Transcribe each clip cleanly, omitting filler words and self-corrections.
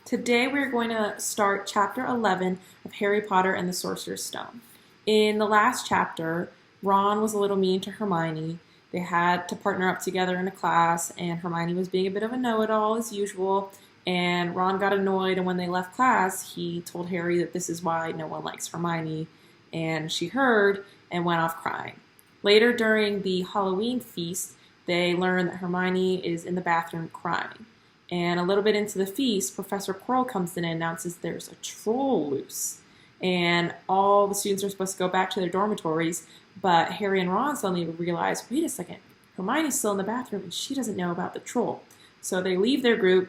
Today we're going to start chapter 11 of Harry Potter and the Sorcerer's Stone. In the last chapter, Ron was a little mean to Hermione. They had to partner up together in a class, and Hermione was being a bit of a know-it-all as usual, and Ron got annoyed, and when they left class, he told Harry that this is why no one likes Hermione, and she heard and went off crying. Later during the Halloween feast, they learn that Hermione is in the bathroom crying. And a little bit into the feast, Professor Quirrell comes in and announces there's a troll loose. And all the students are supposed to go back to their dormitories, but Harry and Ron suddenly realize, wait a second, Hermione's still in the bathroom and she doesn't know about the troll. So they leave their group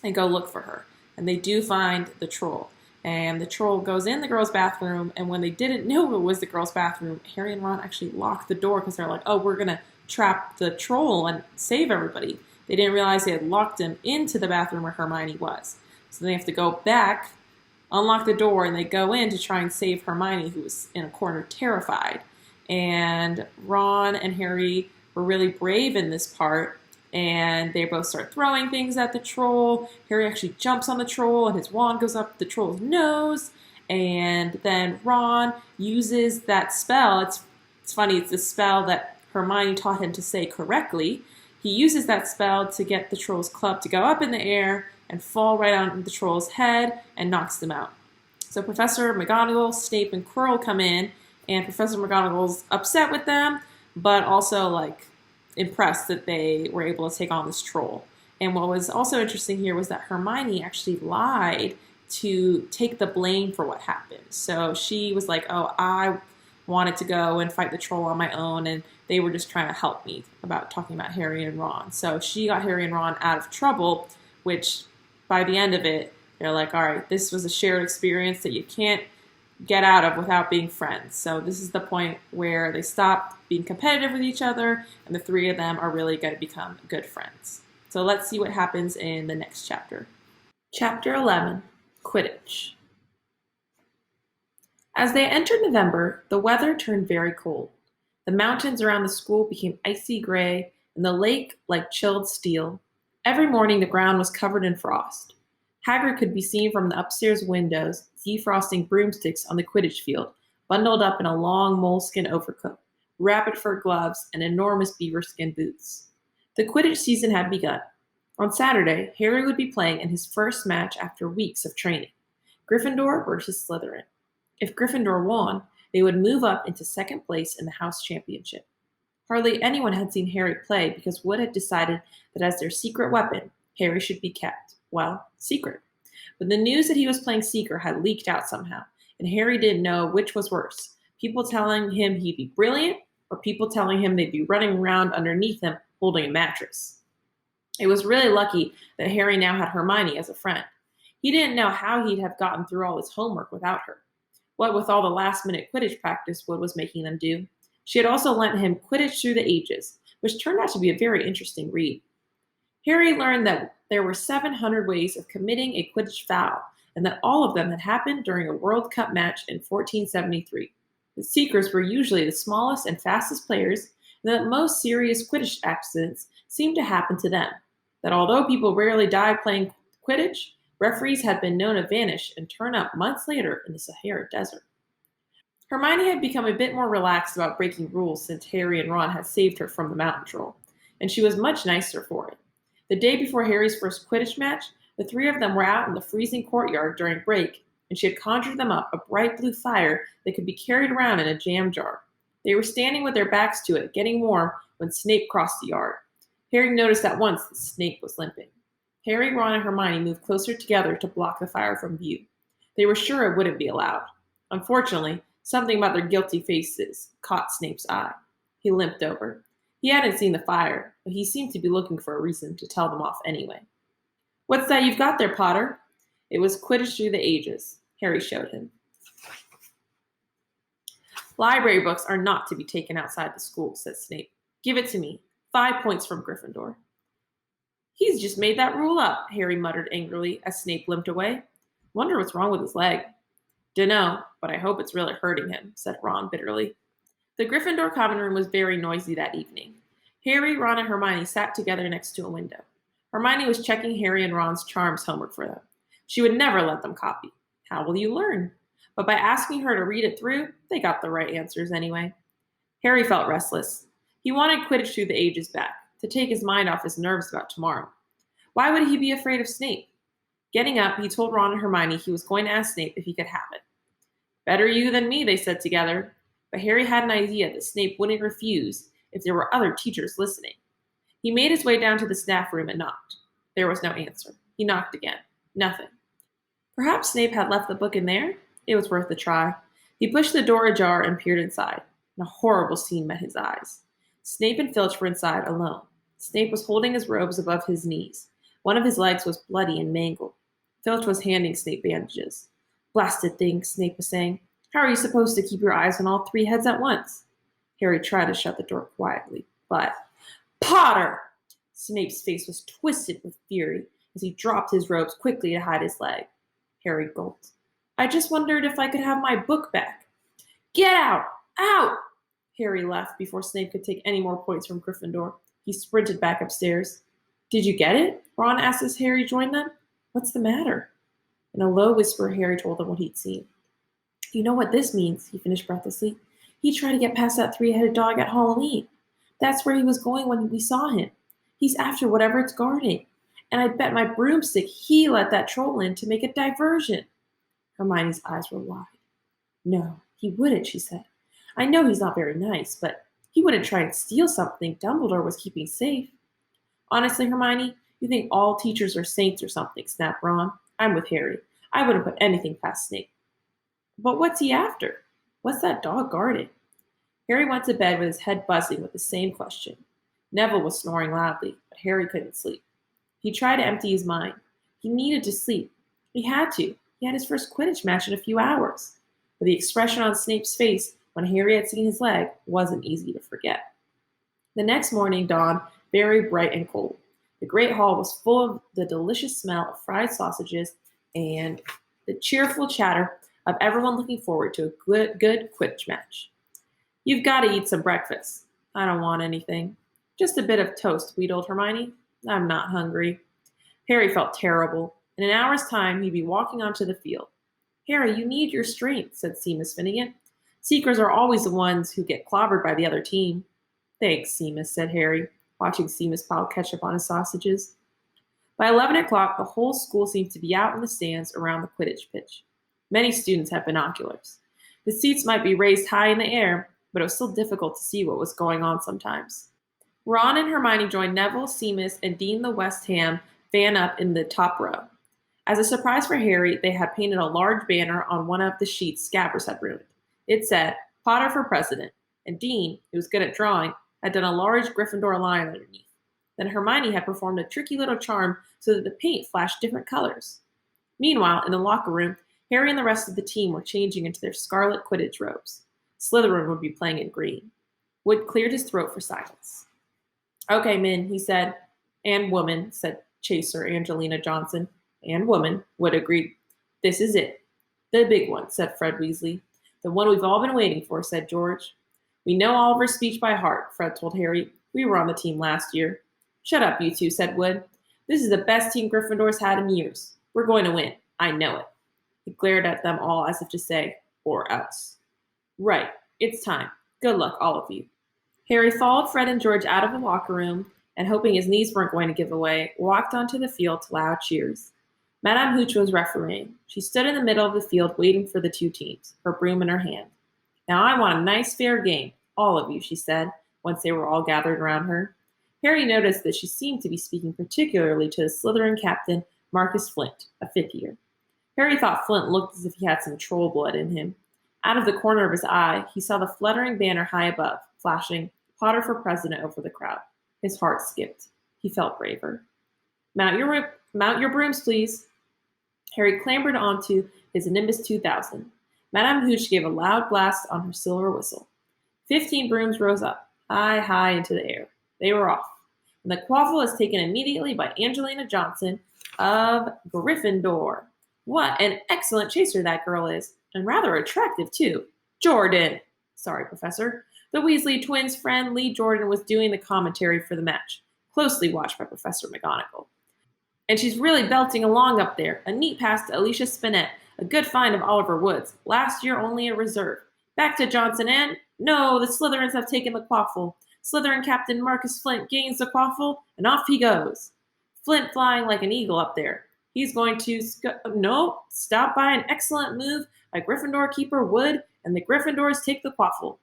and go look for her. And they do find the troll. And the troll goes in the girls' bathroom, and when they didn't know it was the girls' bathroom, Harry and Ron actually locked the door because they're like, oh, we're going to trap the troll and save everybody. They didn't realize they had locked him into the bathroom where Hermione was. So they have to go back, unlock the door, and they go in to try and save Hermione, who was in a corner terrified. And Ron and Harry were really brave in this part, and they both start throwing things at the troll. Harry actually jumps on the troll, and his wand goes up the troll's nose. And then Ron uses that spell. It's funny, it's the spell that Hermione taught him to say correctly. He uses that spell to get the troll's club to go up in the air and fall right on the troll's head and knocks them out. So Professor McGonagall, Snape, and Quirrell come in, and Professor McGonagall's upset with them, but also impressed that they were able to take on this troll. And what was also interesting here was that Hermione actually lied to take the blame for what happened. So she was like, oh, I wanted to go and fight the troll on my own, and they were just trying to help me about talking about Harry and Ron. So she got Harry and Ron out of trouble, which by the end of it, they're like, all right, this was a shared experience that you can't get out of without being friends. So this is the point where they stop being competitive with each other, and the three of them are really going to become good friends. So let's see what happens in the next chapter. Chapter 11, Quidditch. As they entered November, the weather turned very cold. The mountains around the school became icy gray, and the lake like chilled steel. Every morning the ground was covered in frost. Hagrid could be seen from the upstairs windows, defrosting broomsticks on the Quidditch field, bundled up in a long moleskin overcoat, rabbit fur gloves, and enormous beaver skin boots. The Quidditch season had begun. On Saturday, Harry would be playing in his first match after weeks of training. Gryffindor versus Slytherin. If Gryffindor won, they would move up into second place in the house championship. Hardly anyone had seen Harry play because Wood had decided that as their secret weapon, Harry should be kept, secret. But the news that he was playing Seeker had leaked out somehow, and Harry didn't know which was worse, people telling him he'd be brilliant or people telling him they'd be running around underneath him holding a mattress. It was really lucky that Harry now had Hermione as a friend. He didn't know how he'd have gotten through all his homework without her. What with all the last-minute Quidditch practice Wood was making them do. She had also lent him Quidditch Through the Ages, which turned out to be a very interesting read. Harry learned that there were 700 ways of committing a Quidditch foul, and that all of them had happened during a World Cup match in 1473. The Seekers were usually the smallest and fastest players, and that most serious Quidditch accidents seemed to happen to them. That although people rarely died playing Quidditch, referees had been known to vanish and turn up months later in the Sahara Desert. Hermione had become a bit more relaxed about breaking rules since Harry and Ron had saved her from the mountain troll, and she was much nicer for it. The day before Harry's first Quidditch match, the three of them were out in the freezing courtyard during break, and she had conjured them up a bright blue fire that could be carried around in a jam jar. They were standing with their backs to it, getting warm, when Snape crossed the yard. Harry noticed at once that Snape was limping. Harry, Ron, and Hermione moved closer together to block the fire from view. They were sure it wouldn't be allowed. Unfortunately, something about their guilty faces caught Snape's eye. He limped over. He hadn't seen the fire, but he seemed to be looking for a reason to tell them off anyway. "What's that you've got there, Potter?" It was Quidditch Through the Ages. Harry showed him. "Library books are not to be taken outside the school," said Snape. "Give it to me. 5 points from Gryffindor." "He's just made that rule up," Harry muttered angrily as Snape limped away. "Wonder what's wrong with his leg." "Dunno, but I hope it's really hurting him," said Ron bitterly. The Gryffindor common room was very noisy that evening. Harry, Ron, and Hermione sat together next to a window. Hermione was checking Harry and Ron's charms homework for them. She would never let them copy. How will you learn? But by asking her to read it through, they got the right answers anyway. Harry felt restless. He wanted Quidditch through the ages back, to take his mind off his nerves about tomorrow. Why would he be afraid of Snape? Getting up, he told Ron and Hermione he was going to ask Snape if he could have it. Better you than me, they said together. But Harry had an idea that Snape wouldn't refuse if there were other teachers listening. He made his way down to the staff room and knocked. There was no answer. He knocked again. Nothing. Perhaps Snape had left the book in there? It was worth a try. He pushed the door ajar and peered inside, and a horrible scene met his eyes. Snape and Filch were inside alone. Snape was holding his robes above his knees. One of his legs was bloody and mangled. Filch was handing Snape bandages. Blasted thing, Snape was saying. How are you supposed to keep your eyes on all three heads at once? Harry tried to shut the door quietly, but Potter! Snape's face was twisted with fury as he dropped his robes quickly to hide his leg. Harry gulped. I just wondered if I could have my book back. Get out! Out! Harry left before Snape could take any more points from Gryffindor. He sprinted back upstairs. Did you get it? Ron asked as Harry joined them. What's the matter? In a low whisper, Harry told them what he'd seen. You know what this means, he finished breathlessly. He tried to get past that three-headed dog at Halloween. That's where he was going when we saw him. He's after whatever it's guarding. And I bet my broomstick he let that troll in to make a diversion. Hermione's eyes were wide. No, he wouldn't, she said. I know he's not very nice, but he wouldn't try and steal something Dumbledore was keeping safe. Honestly, Hermione, you think all teachers are saints or something, snapped Ron. I'm with Harry. I wouldn't put anything past Snape. But what's he after? What's that dog guarding? Harry went to bed with his head buzzing with the same question. Neville was snoring loudly, but Harry couldn't sleep. He tried to empty his mind. He needed to sleep. He had to. He had his first Quidditch match in a few hours. But the expression on Snape's face when Harry had seen his leg wasn't easy to forget. The next morning dawned very bright and cold. The great hall was full of the delicious smell of fried sausages and the cheerful chatter of everyone looking forward to a good Quidditch match. You've got to eat some breakfast. I don't want anything. Just a bit of toast, wheedled Hermione. I'm not hungry. Harry felt terrible. In an hour's time, he'd be walking onto the field. Harry, you need your strength, said Seamus Finnegan. Seekers are always the ones who get clobbered by the other team. Thanks, Seamus, said Harry, watching Seamus pile ketchup on his sausages. By 11 o'clock, the whole school seemed to be out in the stands around the Quidditch pitch. Many students had binoculars. The seats might be raised high in the air, but it was still difficult to see what was going on sometimes. Ron and Hermione joined Neville, Seamus, and Dean the West Ham fan up in the top row. As a surprise for Harry, they had painted a large banner on one of the sheets Scabbers had ruined. It said, Potter for President, and Dean, who was good at drawing, had done a large Gryffindor lion underneath. Then Hermione had performed a tricky little charm so that the paint flashed different colors. Meanwhile, in the locker room, Harry and the rest of the team were changing into their scarlet Quidditch robes. Slytherin would be playing in green. Wood cleared his throat for silence. Okay, men, he said. And woman, said Chaser Angelina Johnson. And woman, Wood agreed. This is it. The big one, said Fred Weasley. The one we've all been waiting for, said George. We know Oliver's speech by heart, Fred told Harry. We were on the team last year. Shut up, you two, said Wood. This is the best team Gryffindor's had in years. We're going to win. I know it. He glared at them all as if to say, or else. Right, it's time. Good luck, all of you. Harry followed Fred and George out of the locker room and, hoping his knees weren't going to give away, walked onto the field to loud cheers. Madame Hooch was refereeing. She stood in the middle of the field waiting for the two teams, her broom in her hand. Now I want a nice fair game, all of you, she said, once they were all gathered around her. Harry noticed that she seemed to be speaking particularly to the Slytherin captain, Marcus Flint, a fifth year. Harry thought Flint looked as if he had some troll blood in him. Out of the corner of his eye, he saw the fluttering banner high above, flashing, Potter for President over the crowd. His heart skipped. He felt braver. Mount your brooms, please. Harry clambered onto his Nimbus 2000. Madame Hooch gave a loud blast on her silver whistle. 15 brooms rose up, high into the air. They were off. And the quaffle was taken immediately by Angelina Johnson of Gryffindor. What an excellent chaser that girl is, and rather attractive, too. Jordan! Sorry, Professor. The Weasley twins' friend Lee Jordan was doing the commentary for the match, closely watched by Professor McGonagall. And she's really belting along up there. A neat pass to Alicia Spinett, a good find of Oliver Woods. Last year only a reserve. Back to Johnson and... No, the Slytherins have taken the quaffle. Slytherin Captain Marcus Flint gains the quaffle, and off he goes. Flint flying like an eagle up there. He's going to... No, stop by an excellent move by Gryffindor keeper Wood, and the Gryffindors take the quaffle.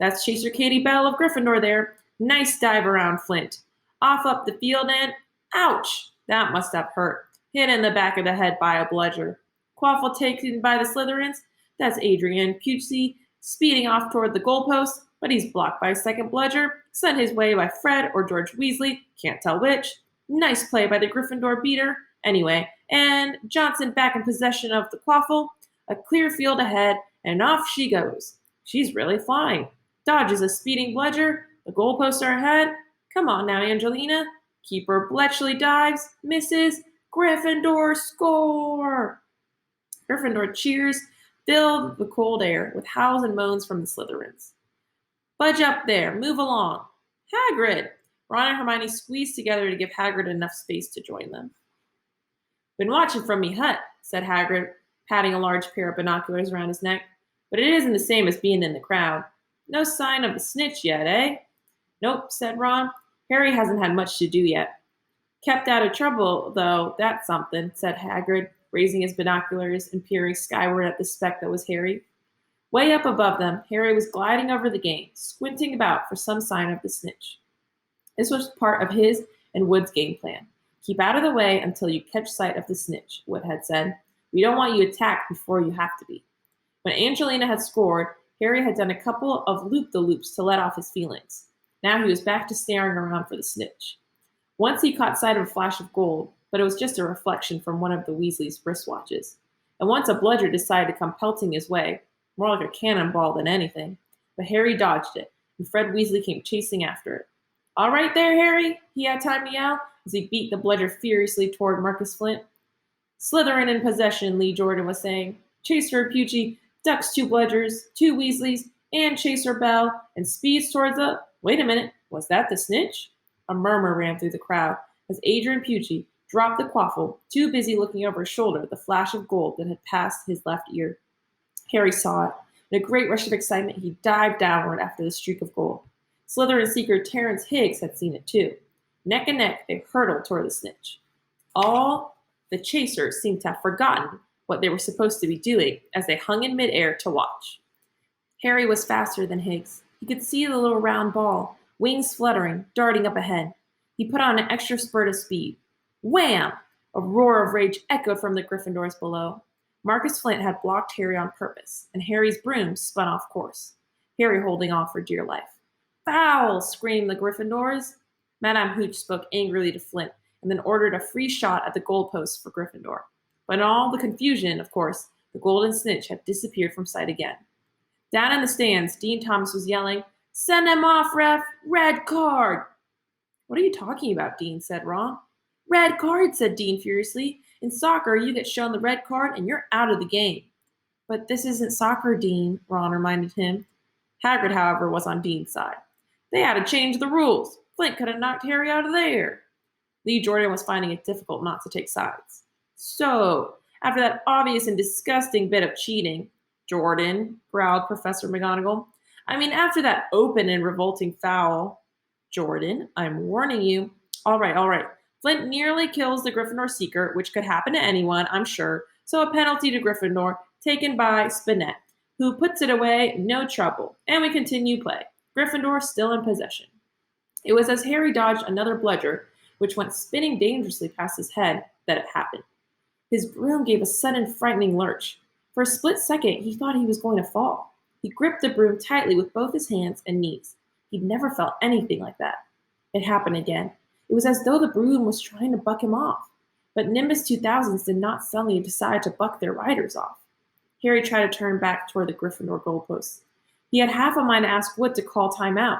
That's Chaser Katie Bell of Gryffindor there. Nice dive around Flint. Off up the field and... Ouch! That must have hurt. Hit in the back of the head by a bludger. Quaffle taken by the Slytherins. That's Adrian Pusey speeding off toward the goalpost, but he's blocked by a second bludger, sent his way by Fred or George Weasley, can't tell which. Nice play by the Gryffindor beater. Anyway, and Johnson back in possession of the quaffle. A clear field ahead, and off she goes. She's really flying. Dodges a speeding bludger. The goalposts are ahead. Come on now, Angelina. Keeper Bletchley dives, misses. Gryffindor score! Gryffindor cheers filled the cold air with howls and moans from the Slytherins. Budge up there, move along. Hagrid! Ron and Hermione squeezed together to give Hagrid enough space to join them. Been watching from me hut, said Hagrid, patting a large pair of binoculars around his neck. But it isn't the same as being in the crowd. No sign of the snitch yet, eh? Nope, said Ron. Harry hasn't had much to do yet. Kept out of trouble, though, that's something, said Hagrid, raising his binoculars and peering skyward at the speck that was Harry. Way up above them, Harry was gliding over the game, squinting about for some sign of the snitch. This was part of his and Wood's game plan. Keep out of the way until you catch sight of the snitch, Wood had said. We don't want you attacked before you have to be. When Angelina had scored, Harry had done a couple of loop-the-loops to let off his feelings. Now he was back to staring around for the snitch. Once he caught sight of a flash of gold, but it was just a reflection from one of the Weasleys' wristwatches. And once a bludger decided to come pelting his way, more like a cannonball than anything, but Harry dodged it, and Fred Weasley came chasing after it. All right there, Harry, he had time to yell as he beat the bludger furiously toward Marcus Flint. Slytherin in possession, Lee Jordan was saying. Chaser Pusey ducks 2 bludgers, 2 Weasleys, and Chaser Bell, and speeds towards the... Wait a minute, was that the snitch? A murmur ran through the crowd as Adrian Pusey dropped the quaffle, too busy looking over his shoulder at the flash of gold that had passed his left ear. Harry saw it. In a great rush of excitement, he dived downward after the streak of gold. Slytherin seeker Terrence Higgs had seen it too. Neck and neck, they hurtled toward the snitch. All the chasers seemed to have forgotten what they were supposed to be doing as they hung in midair to watch. Harry was faster than Higgs. He could see the little round ball, wings fluttering, darting up ahead. He put on an extra spurt of speed. Wham! A roar of rage echoed from the Gryffindors below. Marcus Flint had blocked Harry on purpose, and Harry's broom spun off course, Harry holding on for dear life. Foul! Screamed the Gryffindors. Madame Hooch spoke angrily to Flint, and then ordered a free shot at the goalpost for Gryffindor. But in all the confusion, of course, the golden snitch had disappeared from sight again. Down in the stands, Dean Thomas was yelling, Send him off, ref! Red card! What are you talking about, Dean, said Ron. Red card, said Dean furiously. In soccer, you get shown the red card and you're out of the game. But this isn't soccer, Dean, Ron reminded him. Hagrid, however, was on Dean's side. They had to change the rules. Flint could have knocked Harry out of there. Lee Jordan was finding it difficult not to take sides. So, after that obvious and disgusting bit of cheating, Jordan, growled Professor McGonagall. I mean, after that open and revolting foul. Jordan, I'm warning you. All right. Flint nearly kills the Gryffindor Seeker, which could happen to anyone, I'm sure, so a penalty to Gryffindor, taken by Spinett, who puts it away, no trouble, and we continue play. Gryffindor still in possession. It was as Harry dodged another bludger, which went spinning dangerously past his head, that it happened. His broom gave a sudden frightening lurch. For a split second, he thought he was going to fall. He gripped the broom tightly with both his hands and knees. He'd never felt anything like that. It happened again. It was as though the broom was trying to buck him off. But Nimbus 2000s did not suddenly decide to buck their riders off. Harry tried to turn back toward the Gryffindor goalposts. He had half a mind to ask Wood to call time out,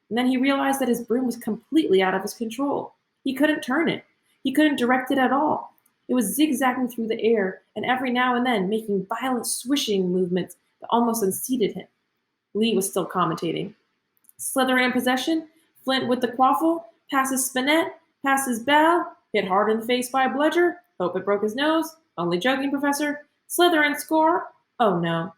and then he realized that his broom was completely out of his control. He couldn't turn it. He couldn't direct it at all. It was zigzagging through the air, and every now and then making violent swishing movements that almost unseated him. Lee was still commentating. Slytherin in possession, Flint with the quaffle, passes Spinett, passes Bell. Hit hard in the face by a bludger? Hope it broke his nose? Only joking, Professor. Slytherin score? Oh no.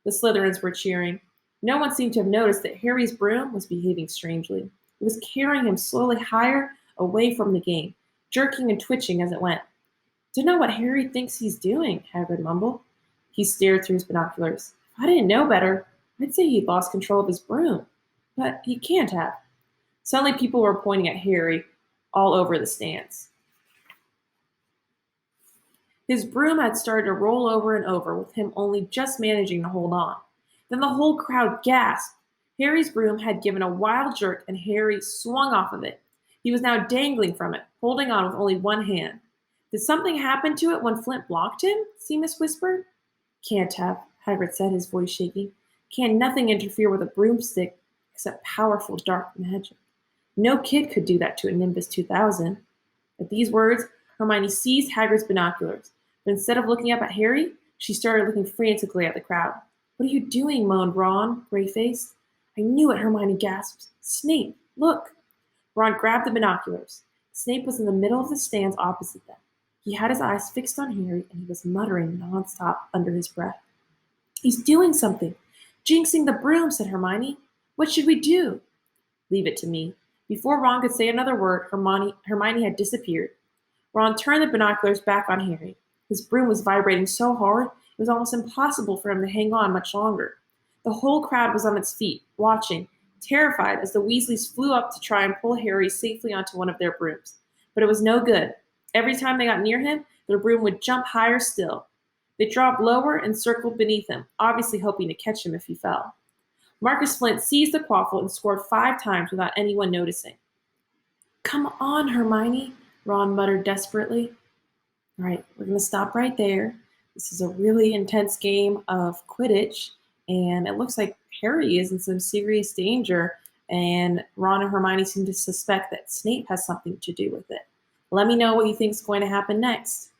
The Slytherins were cheering. No one seemed to have noticed that Harry's broom was behaving strangely. It was carrying him slowly higher away from the game, jerking and twitching as it went. Don't know what Harry thinks he's doing, Hagrid mumbled. He stared through his binoculars. If I didn't know better, I'd say he'd lost control of his broom. But he can't have. Suddenly people were pointing at Harry all over the stands. His broom had started to roll over and over, with him only just managing to hold on. Then the whole crowd gasped. Harry's broom had given a wild jerk, and Harry swung off of it. He was now dangling from it, holding on with only one hand. Did something happen to it when Flint blocked him? Seamus whispered. Can't have, Hagrid said, his voice shaking. Can nothing interfere with a broomstick except powerful dark magic? No kid could do that to a Nimbus 2000. At these words, Hermione seized Hagrid's binoculars. But instead of looking up at Harry, she started looking frantically at the crowd. What are you doing? Moaned Ron, gray-faced. I knew it, Hermione gasped. Snape, look. Ron grabbed the binoculars. Snape was in the middle of the stands opposite them. He had his eyes fixed on Harry, and he was muttering nonstop under his breath. He's doing something. Jinxing the broom, said Hermione. What should we do? Leave it to me. Before Ron could say another word, Hermione had disappeared. Ron turned the binoculars back on Harry. His broom was vibrating so hard, it was almost impossible for him to hang on much longer. The whole crowd was on its feet, watching, terrified as the Weasleys flew up to try and pull Harry safely onto one of their brooms. But it was no good. Every time they got near him, their broom would jump higher still. They dropped lower and circled beneath him, obviously hoping to catch him if he fell. Marcus Flint seized the quaffle and scored 5 times without anyone noticing. Come on, Hermione, Ron muttered desperately. All right, we're going to stop right there. This is a really intense game of Quidditch, and it looks like Harry is in some serious danger, and Ron and Hermione seem to suspect that Snape has something to do with it. Let me know what you think is going to happen next.